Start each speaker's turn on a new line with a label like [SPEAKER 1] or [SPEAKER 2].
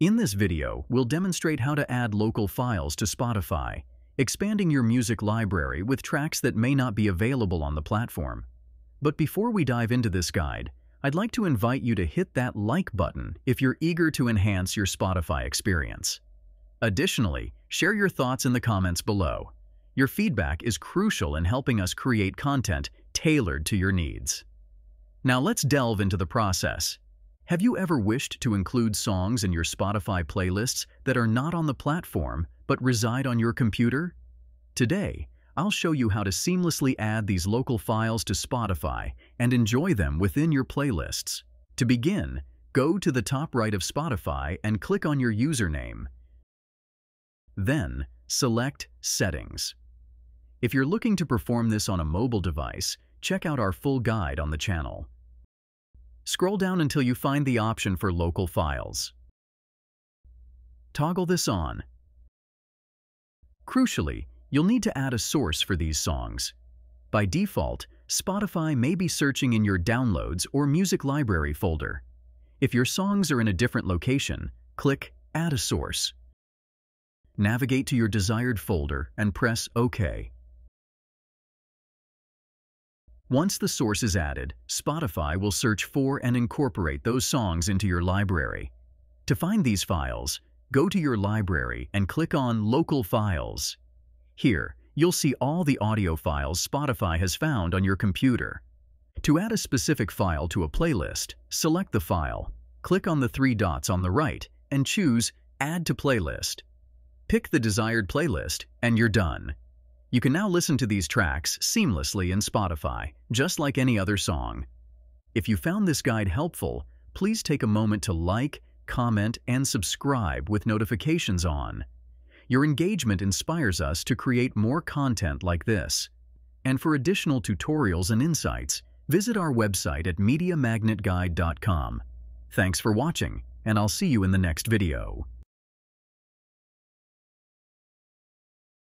[SPEAKER 1] In this video, we'll demonstrate how to add local files to Spotify, expanding your music library with tracks that may not be available on the platform. But before we dive into this guide, I'd like to invite you to hit that like button if you're eager to enhance your Spotify experience. Additionally, share your thoughts in the comments below. Your feedback is crucial in helping us create content tailored to your needs. Now let's delve into the process. Have you ever wished to include songs in your Spotify playlists that are not on the platform but reside on your computer? Today, I'll show you how to seamlessly add these local files to Spotify and enjoy them within your playlists. To begin, go to the top right of Spotify and click on your username. Then, select Settings. If you're looking to perform this on a mobile device, check out our full guide on the channel. Scroll down until you find the option for local files. Toggle this on. Crucially, you'll need to add a source for these songs. By default, Spotify may be searching in your Downloads or Music Library folder. If your songs are in a different location, click Add a Source. Navigate to your desired folder and press OK. Once the source is added, Spotify will search for and incorporate those songs into your library. To find these files, go to your library and click on Local Files. Here, you'll see all the audio files Spotify has found on your computer. To add a specific file to a playlist, select the file, click on the three dots on the right, and choose Add to Playlist. Pick the desired playlist, and you're done. You can now listen to these tracks seamlessly in Spotify, just like any other song. If you found this guide helpful, please take a moment to like, comment, and subscribe with notifications on. Your engagement inspires us to create more content like this. And for additional tutorials and insights, visit our website at MediaMagnetGuide.com. Thanks for watching, and I'll see you in the next video.